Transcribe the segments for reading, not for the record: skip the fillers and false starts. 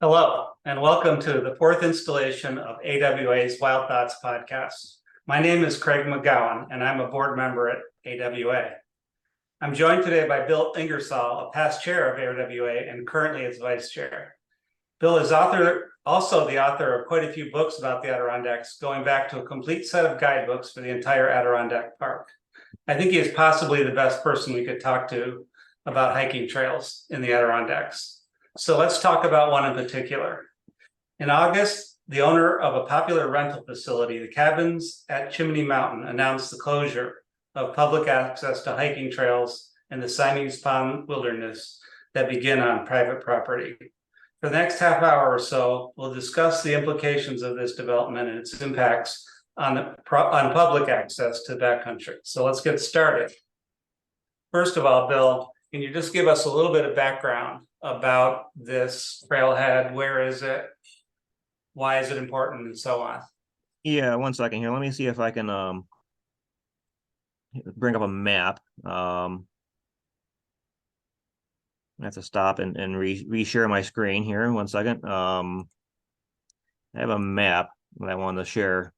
Hello, and welcome to the fourth installation of AWA's Wild Thoughts podcast. My name is Craig McGowan, and I'm a board member at AWA. I'm joined today by Bill Ingersoll, a past chair of AWA and currently its vice chair. Bill is also the author of quite a few books about the Adirondacks, going back to a complete set of guidebooks for the entire Adirondack Park. I think he is possibly the best person we could talk to about hiking trails in the Adirondacks. So let's talk about one in particular. In August, the owner of a popular rental facility, the Cabins at Chimney Mountain, announced the closure of public access to hiking trails in the Siamese Ponds Wilderness that begin on private property. For the next half hour or so, we'll discuss the implications of this development and its impacts on public access to backcountry. So let's get started. First of all, Bill, can you just give us a little bit of background about this trailhead? Where is it? Why is it important, and so on? Yeah, 1 second here. Let me see if I can bring up a map. I have to stop and reshare my screen here. 1 second. I have a map that I wanted to share.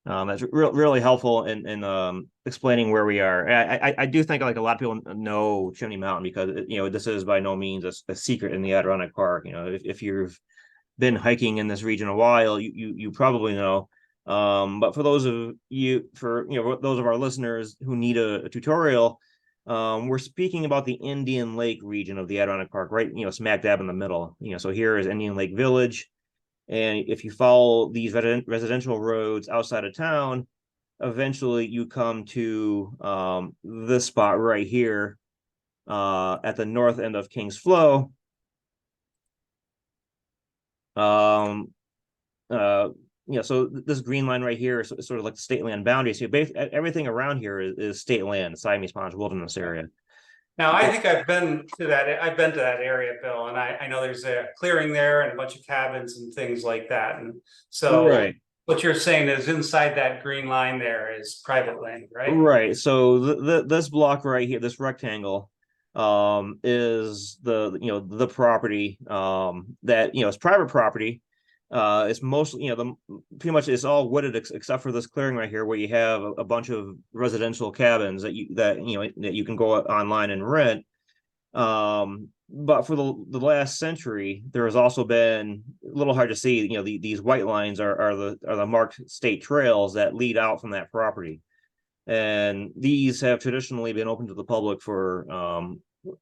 That's really helpful in explaining where we are. I do think like a lot of people know Chimney Mountain because this is by no means a secret in the Adirondack Park. If you've been hiking in this region a while, you probably know. But for those of those of our listeners who need a tutorial, we're speaking about the Indian Lake region of the Adirondack Park, right? Smack dab in the middle. So here is Indian Lake Village. And if you follow these residential roads outside of town, eventually you come to this spot right here at the north end of Kings Flow. So this green line right here is sort of like the state land boundary. So everything around here is state land, Siamese Ponds Wilderness area. Now, I think I've been to that area, Bill, and I know there's a clearing there and a bunch of cabins and things like that. And so right. What you're saying is inside that green line there is private land, right? Right. So this block right here, this rectangle, is the property that is private property. It's mostly pretty much it's all wooded except for this clearing right here where you have a bunch of residential cabins that you can go online and rent. But for the last century, there has also been a little hard to see. These white lines are the marked state trails that lead out from that property, and these have traditionally been open to the public for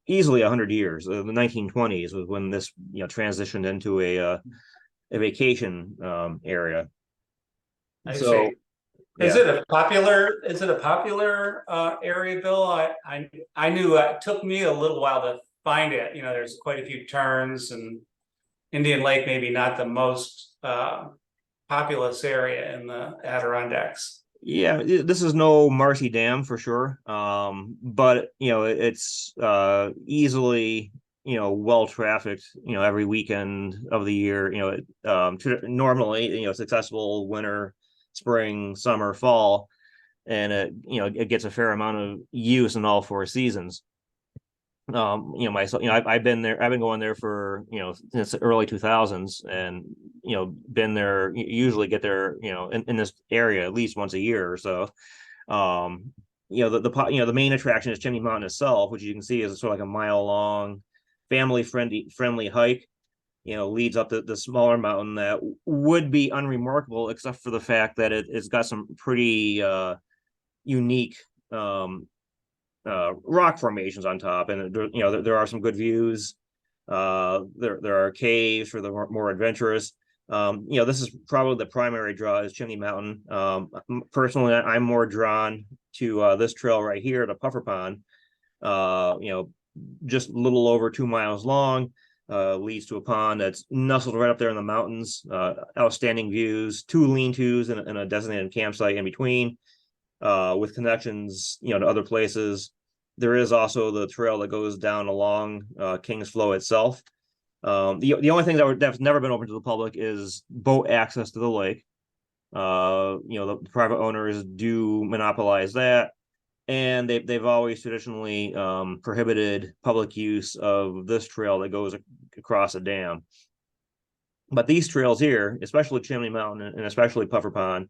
easily 100 years. The 1920s was when this transitioned into a vacation area. I see. Is it a popular area, Bill? I knew it took me a little while to find it. There's quite a few turns, and Indian Lake maybe not the most populous area in the Adirondacks. Yeah, this is no Marcy Dam for sure. But it's easily well trafficked every weekend of the year. Normally it's accessible winter, spring, summer, fall, and it gets a fair amount of use in all four seasons. Myself, I've been there. I've been going there for since the early 2000s, and been there. Usually get there in this area at least once a year or so. The main attraction is Chimney Mountain itself, which you can see is sort of like a mile long, family friendly hike. Leads up the smaller mountain that would be unremarkable except for the fact that it's got some pretty unique rock formations on top, and there are some good views. There are caves for the more adventurous. This is probably the primary draw is Chimney Mountain. Personally, I'm more drawn to this trail right here, the Puffer Pond. Just a little over 2 miles long. Leads to a pond that's nestled right up there in the mountains. Outstanding views, 2 lean-tos and a designated campsite in between, with connections to other places. There is also the trail that goes down along Kings Flow itself. The only thing that's never been open to the public is boat access to the lake. The private owners do monopolize that, and they've always traditionally prohibited public use of this trail that goes across a dam. But these trails here, especially Chimney Mountain and especially Puffer Pond,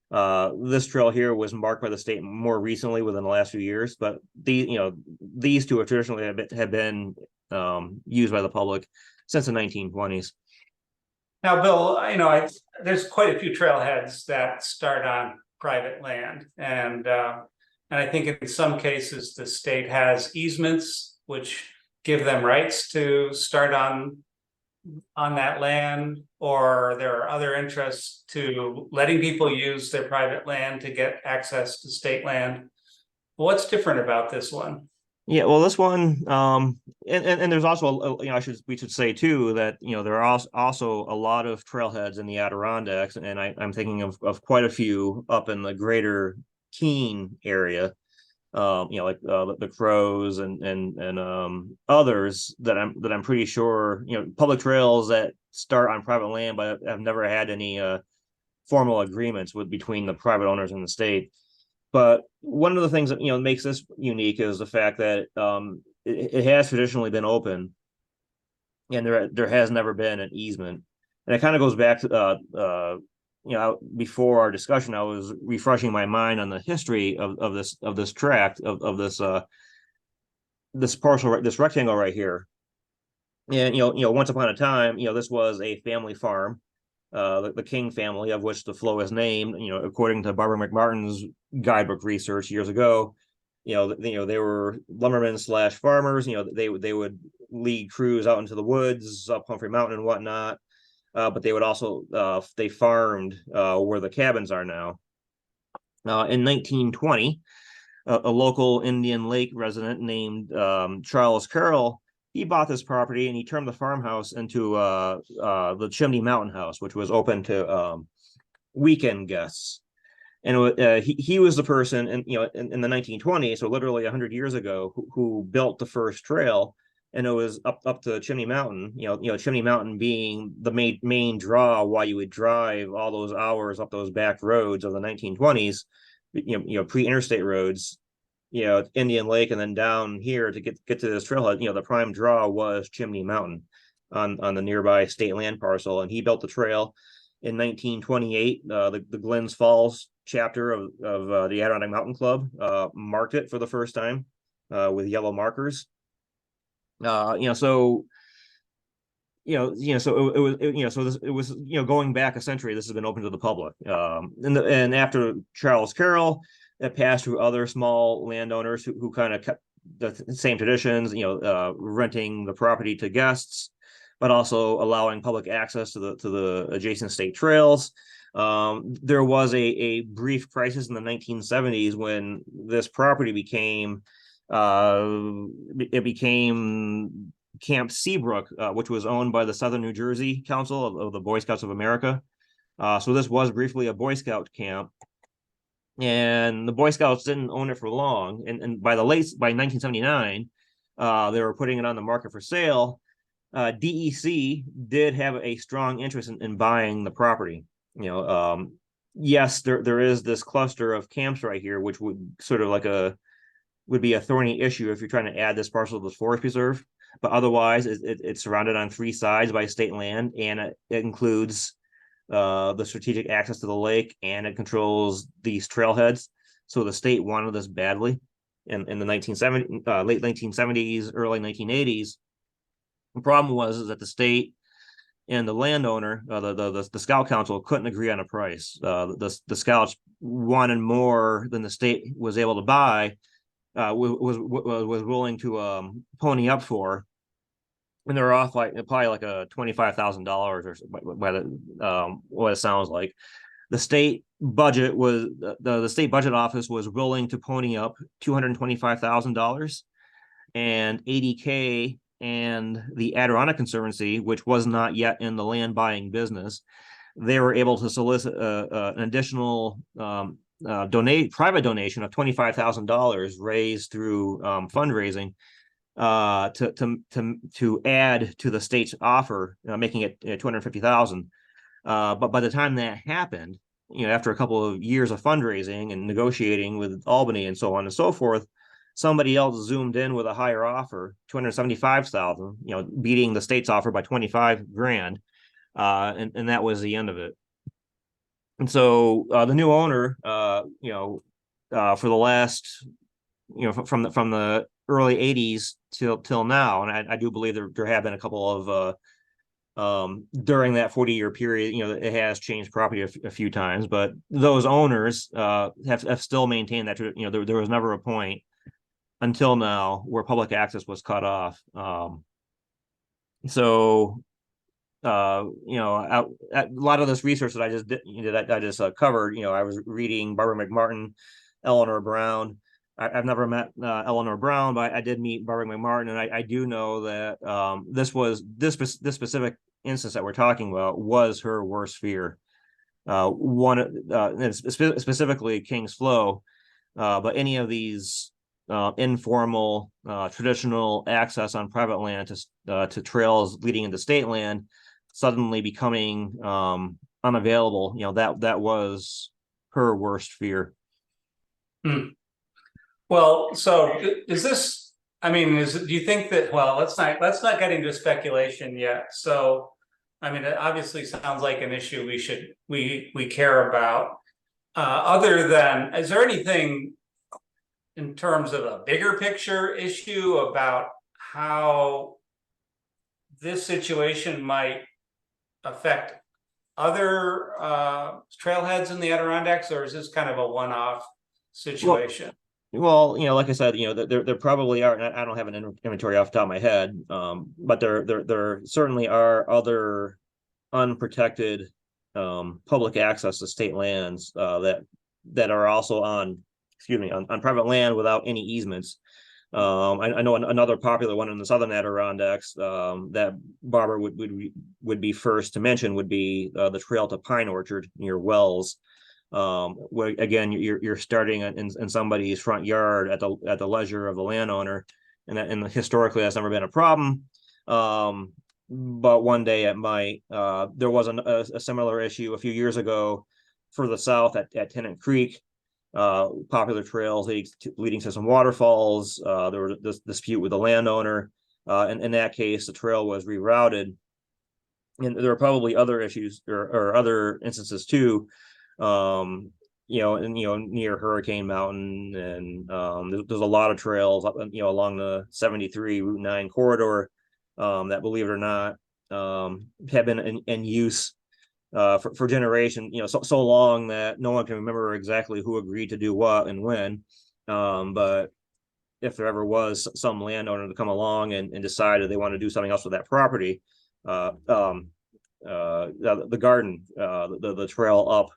this trail here was marked by the state more recently within the last few years. But these two have traditionally have been used by the public since the 1920s. Now, Bill, there's quite a few trailheads that start on private land, and I think in some cases the state has easements which give them rights to start on that land, or there are other interests to letting people use their private land to get access to state land. What's different about this one? Yeah, well, this one, and there's also, we should say too that there are also a lot of trailheads in the Adirondacks, and I'm thinking of quite a few up in the greater Keene area, like the Crows and others that I'm pretty sure, public trails that start on private land, but have never had any formal agreements between the private owners and the state. But one of the things that makes this unique is the fact that it has traditionally been open, and there has never been an easement. And it kind of goes back to before our discussion, I was refreshing my mind on the history of this tract of this parcel, this rectangle right here. And once upon a time, this was a family farm, the King family, of which the flow is named. According to Barbara McMartin's guidebook research years ago, they were lumbermen / farmers. They would lead crews out into the woods, up Humphrey Mountain and whatnot. But they would also they farmed where the cabins are now. In 1920, a local Indian Lake resident named Charles Carroll, he bought this property and he turned the farmhouse into the Chimney Mountain house, which was open to weekend guests. And he was the person in the 1920s, so literally 100 years ago, who built the first trail. And it was up to Chimney Mountain, Chimney Mountain being the main draw why you would drive all those hours up those back roads of the 1920s, pre-interstate roads, Indian Lake, and then down here to get to this trailhead. The prime draw was Chimney Mountain on the nearby state land parcel. And he built the trail in 1928. The Glens Falls chapter of the Adirondack Mountain Club marked it for the first time with yellow markers. So it was going back a century. This has been open to the public. And after Charles Carroll, it passed through other small landowners who kind of kept the same traditions. Renting the property to guests, but also allowing public access to the adjacent state trails. There was a brief crisis in the 1970s when this property became Camp Seabrook, which was owned by the Southern New Jersey Council of the Boy Scouts of America. So this was briefly a Boy Scout camp, and the Boy Scouts didn't own it for long. And by 1979, they were putting it on the market for sale. DEC did have a strong interest in buying the property. Yes, there is this cluster of camps right here, which would sort of would be a thorny issue if you're trying to add this parcel to the forest preserve. But otherwise, it's surrounded on three sides by state land, and it includes the strategic access to the lake, and it controls these trailheads. So the state wanted this badly in the late 1970s, early 1980s. The problem was that the state and the landowner, the Scout Council, couldn't agree on a price. The Scouts wanted more than the state was able to buy. Was willing to pony up for, and they're off probably like a $25,000 or by what it sounds like. The state budget was the state budget office was willing to pony up $225,000, and ADK and the Adirondack Conservancy, which was not yet in the land buying business, they were able to solicit an additional private donation of $25,000 raised through fundraising to add to the state's offer, making it $250,000. But by the time that happened, after a couple of years of fundraising and negotiating with Albany and so on and so forth, somebody else zoomed in with a higher offer, $275,000, beating the state's offer by $25,000. and that was the end of it. And so the new owner, for the last, from the early '80s till now, and I do believe there have been a couple of during that 40-year period, it has changed property a few times, but those owners have still maintained that, there was never a point until now where public access was cut off. So a lot of this research that I just did, that I just covered, I was reading Barbara McMartin, Eleanor Brown. I've never met Eleanor Brown, but I did meet Barbara McMartin, and I do know that this specific instance that we're talking about was her worst fear. Specifically King's Flow, but any of these informal traditional access on private land to trails leading into state land suddenly becoming unavailable, that was her worst fear. Well, so is this, I mean, do you think that, well, let's not get into speculation yet. So, I mean, it obviously sounds like an issue we care about. Other than, is there anything in terms of a bigger picture issue about how this situation might affect other trailheads in the Adirondacks, or is this kind of a one-off situation? Well, like I said, there probably are, and I don't have an inventory off the top of my head, but there certainly are other unprotected public access to state lands that are also on private land without any easements. I know another popular one in the southern Adirondacks that Barbara would be first to mention would be the trail to Pine Orchard near Wells. Where again you're starting in somebody's front yard at the leisure of the landowner, and historically that's never been a problem, but one day it might. There was a similar issue a few years ago further south at Tennant Creek, popular trails leading to some waterfalls. There was this dispute with the landowner, and in that case the trail was rerouted, and there are probably other issues or other instances too, near Hurricane Mountain, and there's a lot of trails up, along the 73 Route 9 corridor that, believe it or not, have been in use for generations, so long that no one can remember exactly who agreed to do what and when. But if there ever was some landowner to come along and decided they want to do something else with that property, the garden, the trail up,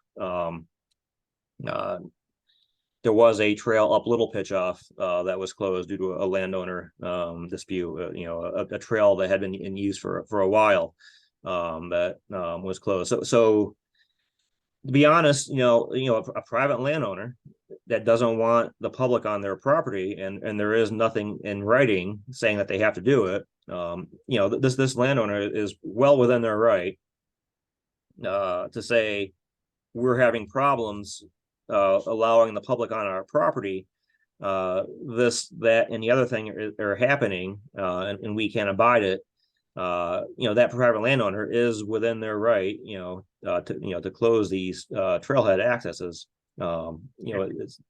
there was a trail up Little Pitchoff that was closed due to a landowner dispute. A trail that had been in use for a while that was closed. So to be honest, a private landowner that doesn't want the public on their property, and there is nothing in writing saying that they have to do it. This landowner is well within their right to say, we're having problems allowing the public on our property. This, that, and the other thing are happening, and we can't abide it. That private landowner is within their right, to close these trailhead accesses. It's,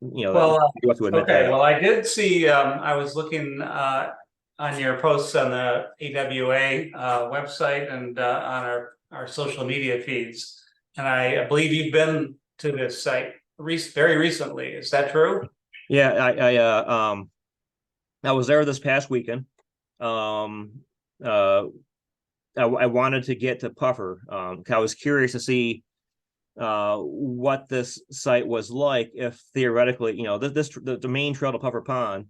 Well, you have to admit okay. that. Well, I did see. I was looking on your posts on the AWA website and on our social media feeds, and I believe you've been to this site very recently. Is that true? Yeah, I was there this past weekend. I wanted to get to Puffer. I was curious to see what this site was like if theoretically, the main trail to Puffer Pond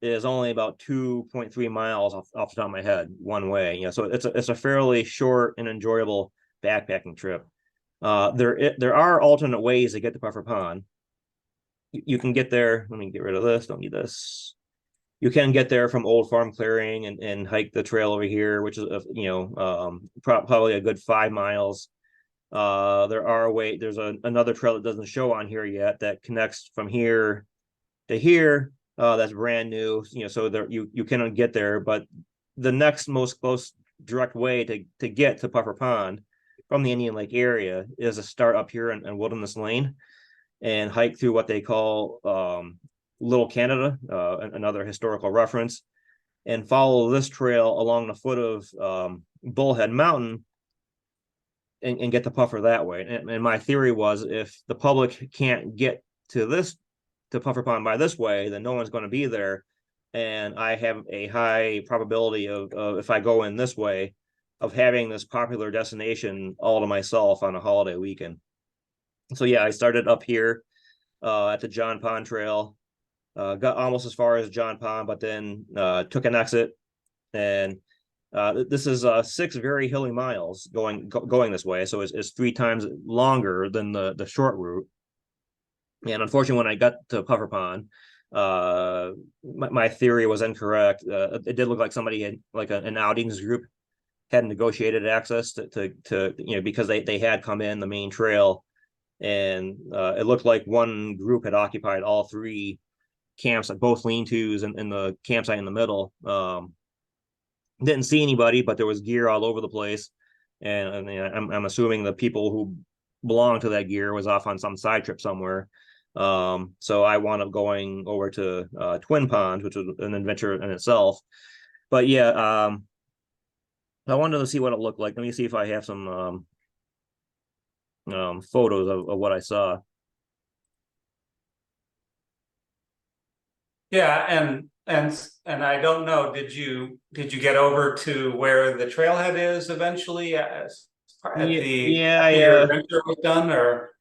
is only about 2.3 miles off the top of my head one way. So it's a fairly short and enjoyable backpacking trip. There are alternate ways to get to Puffer Pond. You can get there. Let me get rid of this. Don't need this. You can get there from Old Farm Clearing and hike the trail over here, which is probably a good 5 miles. There's another trail that doesn't show on here yet that connects from here to here. That's brand new. So there you cannot get there, but the next most close direct way to get to Puffer Pond from the Indian Lake area is to start up here in Wilderness Lane and hike through what they call Little Canada, another historical reference, and follow this trail along the foot of Bullhead Mountain and get to Puffer that way. And my theory was, if the public can't get to Puffer Pond by this way, then no one's going to be there. And I have a high probability of if I go in this way, of having this popular destination all to myself on a holiday weekend. So yeah, I started up here at the John Pond Trail, got almost as far as John Pond, but then took an exit, and this is 6 very hilly miles going this way, so it's 3 times longer than the short route. And unfortunately, when I got to Puffer Pond, my theory was incorrect. It did look like somebody had, like an outings group had negotiated access to because they had come in the main trail, and it looked like one group had occupied all 3 camps, like both lean-tos and the campsite in the middle. Didn't see anybody, but there was gear all over the place, and I'm assuming the people who belonged to that gear was off on some side trip somewhere. So I wound up going over to Twin Ponds, which was an adventure in itself. But yeah, I wanted to see what it looked like. Let me see if I have some photos of what I saw. Yeah, and I don't know, did you get over to where the trailhead is eventually after your adventure was done, or?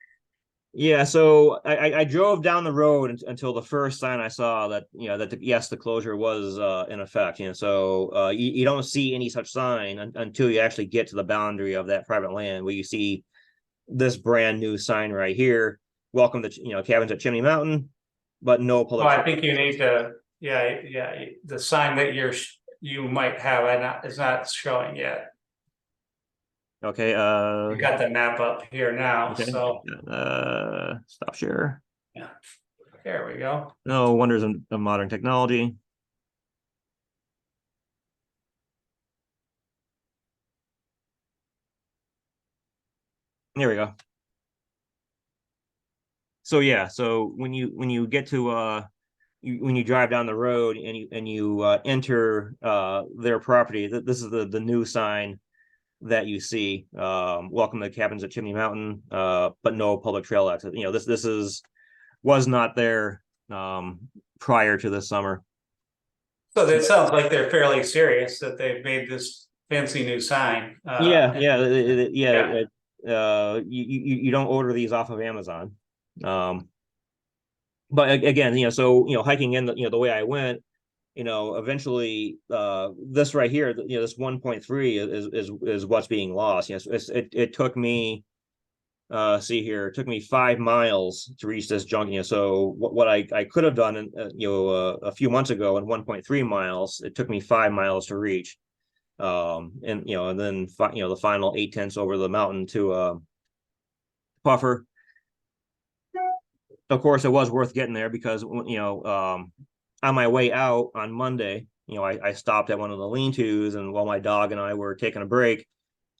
Yeah, so I drove down the road until the first sign I saw that the closure was in effect. So you don't see any such sign until you actually get to the boundary of that private land, where you see this brand new sign right here: welcome to cabins at Chimney Mountain, but no public. I think you need to, the sign that you might have is not showing yet. Okay. You got the map up here now, okay. so Stop share. yeah, there we go. No wonders of modern technology. There we go. So yeah, so when you get to when you drive down the road and you enter their property, this is the new sign that you see. Welcome to cabins at Chimney Mountain, but no public trail access. This was not there prior to this summer. So that sounds like they're fairly serious that they've made this fancy new sign. You don't order these off of Amazon. But again, so hiking in the way I went, eventually this right here, this 1.3 is what's being lost. It took me it took me 5 miles to reach this junction. So what I could have done a few months ago in 1.3 miles, it took me 5 miles to reach. And then the final 8/10 over the mountain to Puffer. Of course, it was worth getting there because on my way out on Monday, I stopped at one of the lean-tos, and while my dog and I were taking a break,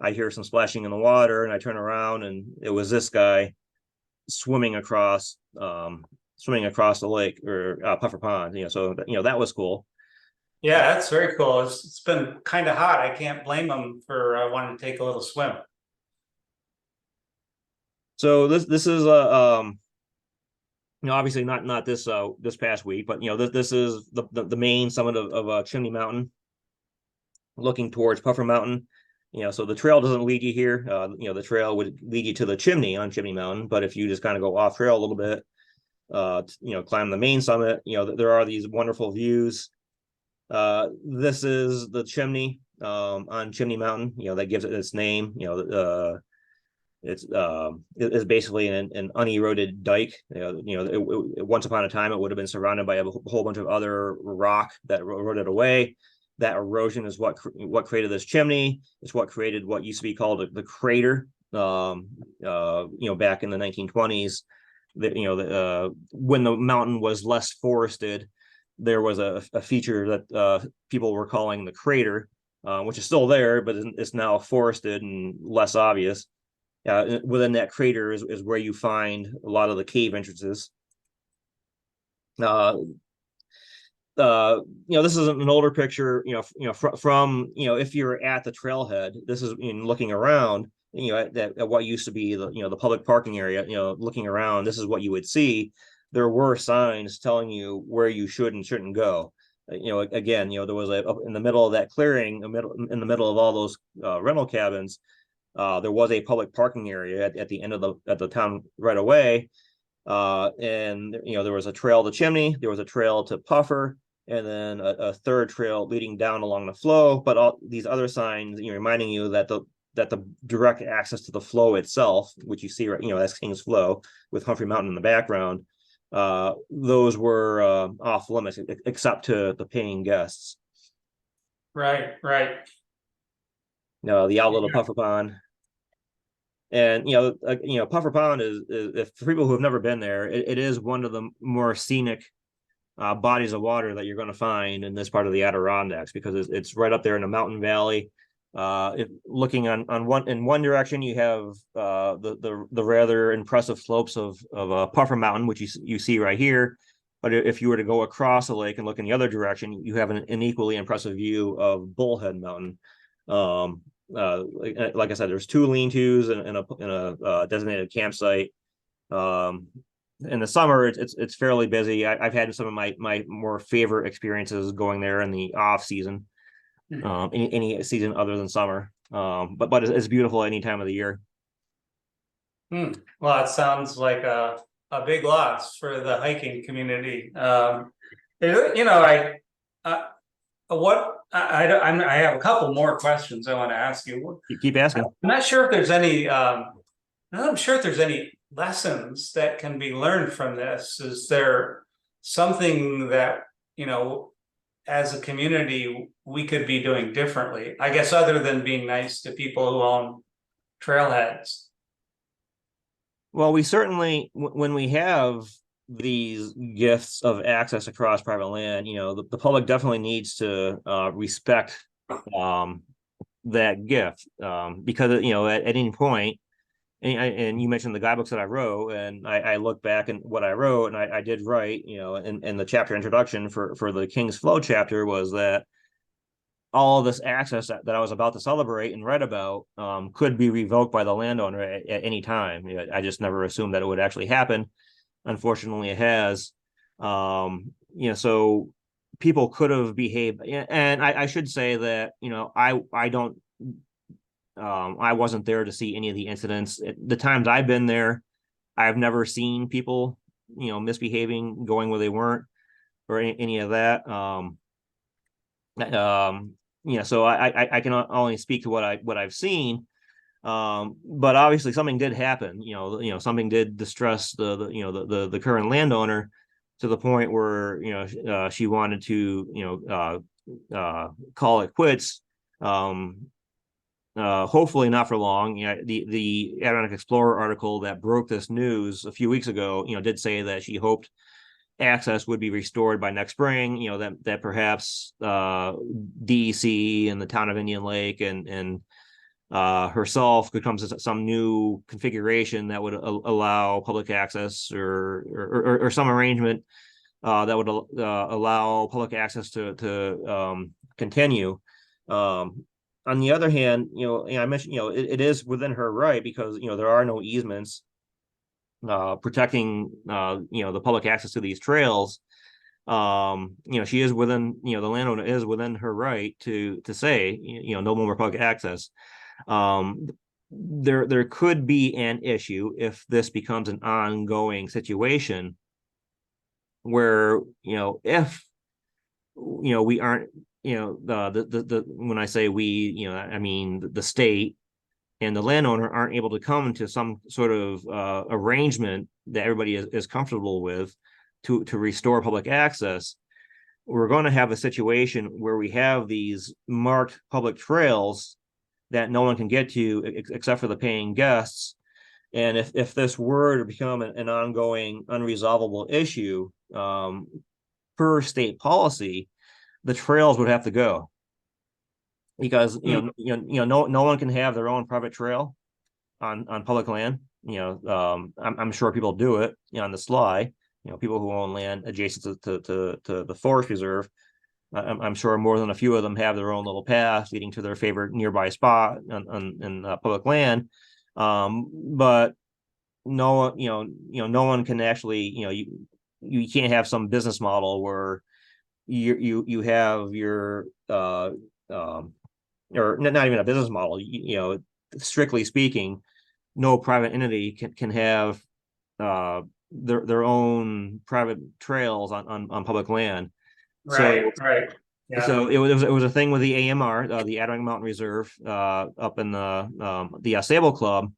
I hear some splashing in the water, and I turn around, and it was this guy swimming across the lake, or Puffer Pond. So that was cool. Yeah, that's very cool. It's been kind of hot. I can't blame them for wanting to take a little swim. So this is obviously not this past week, but this is the main summit of Chimney Mountain, looking towards Puffer Mountain. So the trail doesn't lead you here. The trail would lead you to the chimney on Chimney Mountain, but if you just kind of go off trail a little bit, climb the main summit, there are these wonderful views. This is the chimney on Chimney Mountain, that gives it its name. It's basically an uneroded dike. Once upon a time, it would have been surrounded by a whole bunch of other rock that eroded away. That erosion is what created this chimney. It's what created what used to be called the crater. Back in the 1920s, when the mountain was less forested, there was a feature that people were calling the crater, which is still there, but it's now forested and less obvious. Within that crater is where you find a lot of the cave entrances. uh, this is an older picture, from, if you're at the trailhead, this is in looking around, at what used to be the public parking area, looking around, this is what you would see. There were signs telling you where you should and shouldn't go. Again, there was in the middle of that clearing, in the middle of all those rental cabins, there was a public parking area at the end of the town right away. And there was a trail to Chimney, there was a trail to Puffer, and then a third trail leading down along the flow. But all these other signs, reminding you that the direct access to the flow itself, which you see right, that's King's Flow with Humphrey Mountain in the background, those were off limits except to the paying guests. Right. The outlet of Puffer Pond. And Puffer Pond is if for people who have never been there, it is one of the more scenic bodies of water that you're going to find in this part of the Adirondacks, because it's right up there in a mountain valley. Looking on one direction, you have the rather impressive slopes of Puffer Mountain, which you see right here. But if you were to go across the lake and look in the other direction, you have an equally impressive view of Bullhead Mountain. Like I said, there's 2 lean-tos and a designated campsite. In the summer, it's fairly busy. I've had some of my more favorite experiences going there in the off season, any season other than summer. But it's beautiful any time of the year. Well, it sounds like a big loss for the hiking community. I have a couple more questions I want to ask you. You keep asking. I'm not sure if there's any. I'm sure if there's any lessons that can be learned from this. Is there something that, as a community, we could be doing differently? I guess other than being nice to people who own trailheads. Well, we certainly, when we have these gifts of access across private land, the public definitely needs to respect that gift, because at any point, and you mentioned the guidebooks that I wrote, and I look back and what I wrote, and I did write, in the chapter introduction for the King's Flow chapter, was that all of this access that I was about to celebrate and write about could be revoked by the landowner at any time. I just never assumed that it would actually happen. Unfortunately, it has. So people could have behaved, and I should say that I don't. I wasn't there to see any of the incidents. The times I've been there, I've never seen people, misbehaving, going where they weren't, or any of that. So I can only speak to what I've seen. But obviously something did happen. Something did distress the current landowner to the point where she wanted to call it quits. Hopefully not for long. The Atlantic Explorer article that broke this news a few weeks ago, did say that she hoped access would be restored by next spring. That perhaps DEC and the town of Indian Lake and herself could come to some new configuration that would allow public access, or some arrangement that would allow public access to continue. On the other hand, I mentioned, it is within her right, because there are no easements protecting the public access to these trails. She is within, the landowner is within her right to say, no more public access. There could be an issue if this becomes an ongoing situation where, if we aren't, the when I say we, I mean the state and the landowner aren't able to come to some sort of arrangement that everybody is comfortable with to restore public access. We're going to have a situation where we have these marked public trails that no one can get to except for the paying guests. And if this were to become an ongoing unresolvable issue, per state policy, the trails would have to go. because Hmm. no one can have their own private trail on public land. I'm sure people do it, on the sly. People who own land adjacent to the forest reserve. I'm sure more than a few of them have their own little path leading to their favorite nearby spot on public land. But no one, no one can actually, you can't have some business model where you have your or not even a business model. Strictly speaking, no private entity can have their own private trails on public land. Right, So right. Yeah, it was a thing with the AMR, the Adirondack Mountain Reserve, up in the Sable Club.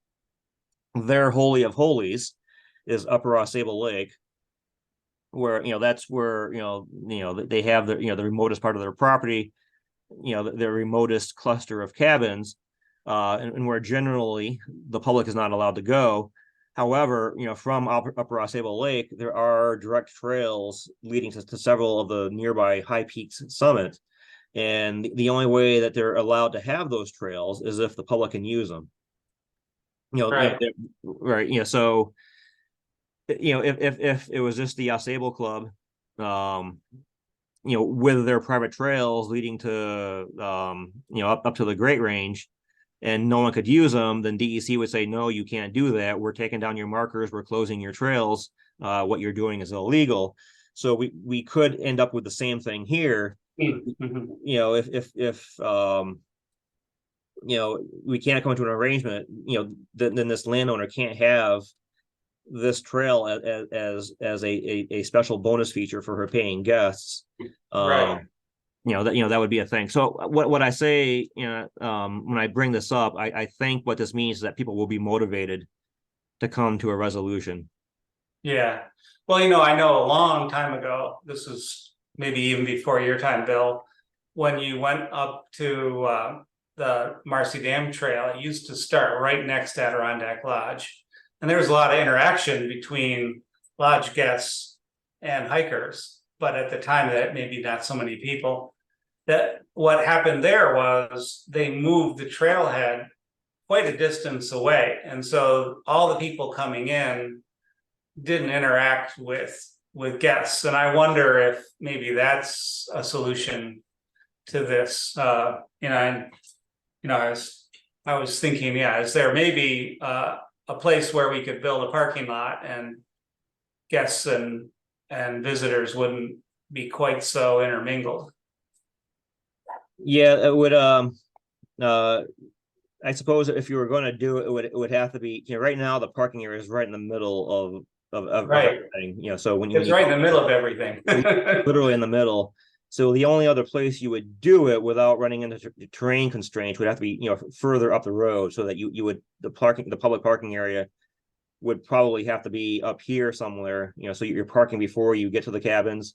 Their holy of holies is Upper Sable Lake, where that's where they have the remotest part of their property, their remotest cluster of cabins, and where generally the public is not allowed to go. However, from Upper Sable Lake, there are direct trails leading to several of the nearby high peaks summits. And the only way that they're allowed to have those trails is if the public can use them. right. Right. So, if it was just the Sable Club, um, with their private trails leading to, up to the Great Range, and no one could use them, then DEC would say, no, you can't do that. We're taking down your markers. We're closing your trails. What you're doing is illegal. So we could end up with the same thing here. Mm-hmm. If we can't come to an arrangement, then this landowner can't have this trail as a special bonus feature for her paying guests. Right. That would be a thing. So what I say, when I bring this up, I think what this means is that people will be motivated to come to a resolution. Yeah. Well, I know a long time ago, this is maybe even before your time, Bill, when you went up to the Marcy Dam Trail, it used to start right next to Adirondack Lodge. And there was a lot of interaction between lodge guests and hikers. But at the time, that maybe not so many people. That what happened there was they moved the trailhead quite a distance away. And so all the people coming in didn't interact with guests, and I wonder if maybe that's a solution to this. And I was thinking, yeah, is there maybe a place where we could build a parking lot and guests and visitors wouldn't be quite so intermingled? Yeah, it would. I suppose if you were going to do it, it would have to be. Right now the parking area is right in the middle of Right. everything. So when It's you right in the middle of everything. literally in the middle. So the only other place you would do it without running into terrain constraints would have to be, further up the road, so that you would the public parking area would probably have to be up here somewhere. So you're parking before you get to the cabins,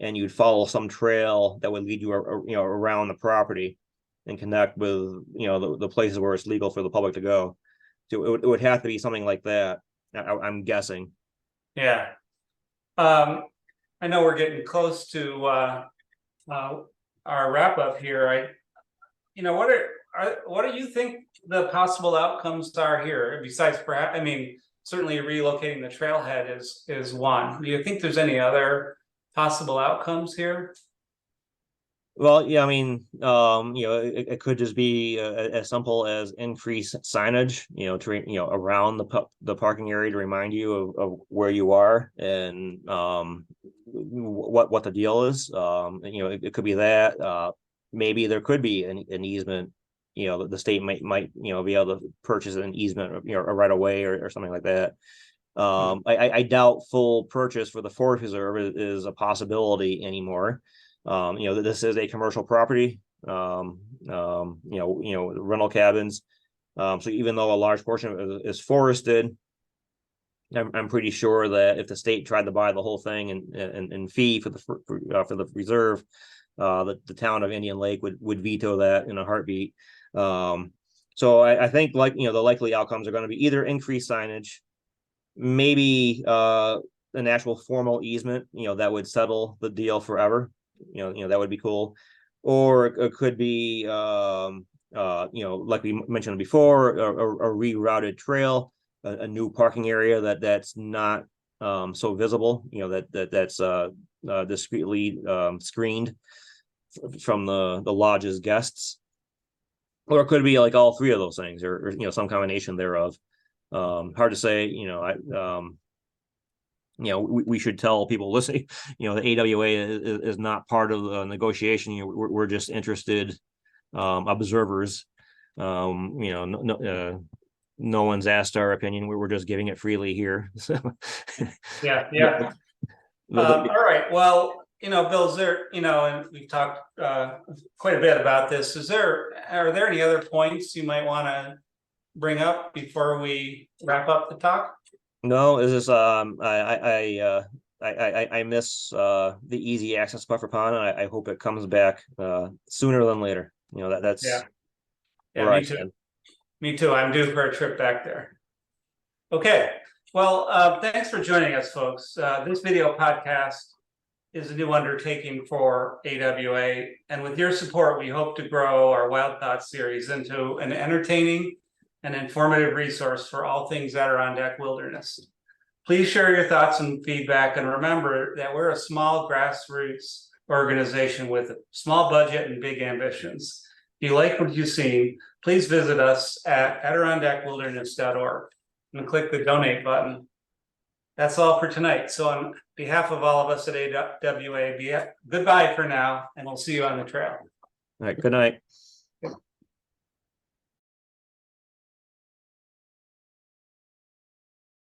and you'd follow some trail that would lead you, around the property and connect with, the places where it's legal for the public to go. So it would have to be something like that. I'm guessing. Yeah. I know we're getting close to our wrap up here. What do you think the possible outcomes are here? Besides, perhaps, certainly relocating the trailhead is one. Do you think there's any other possible outcomes here? Well, yeah, it could just be as simple as increased signage, around the parking area to remind you of where you are, and what the deal is. It could be that. Maybe there could be an easement. The state might be able to purchase an easement, right away, or something like that. I doubt full purchase for the forest reserve is a possibility anymore. This is a commercial property. Rental cabins. So even though a large portion of it is forested, I'm pretty sure that if the state tried to buy the whole thing and fee for the reserve, the town of Indian Lake would veto that in a heartbeat. So I think, the likely outcomes are going to be either increased signage, maybe an actual formal easement, that would settle the deal forever. That would be cool. or it could be, like we mentioned before, a rerouted trail, a new parking area that's not so visible, that's discreetly screened from the lodge's guests. Or it could be like all three of those things, or some combination thereof. Hard to say. We should tell people listening, the AWA is not part of the negotiation. We're just interested observers. No one's asked our opinion. We're just giving it freely here. So Yeah. All right. Well, Bill, is there, and we've talked quite a bit about this. Are there any other points you might want to bring up before we wrap up the talk? No, is this I miss the easy access buffer pond, and I hope it comes back sooner than later. That's Yeah, where me I too. stand. Me too. I'm due for a trip back there. Okay. Well, thanks for joining us, folks. This video podcast is a new undertaking for AWA, and with your support, we hope to grow our Wild Thoughts series into an entertaining and informative resource for all things Adirondack wilderness. Please share your thoughts and feedback, and remember that we're a small grassroots organization with a small budget and big ambitions. If you like what you've seen, please visit us at AdirondackWilderness.org and click the donate button. That's all for tonight. So on behalf of all of us at AWA, goodbye for now, and we'll see you on the trail. All right, good night.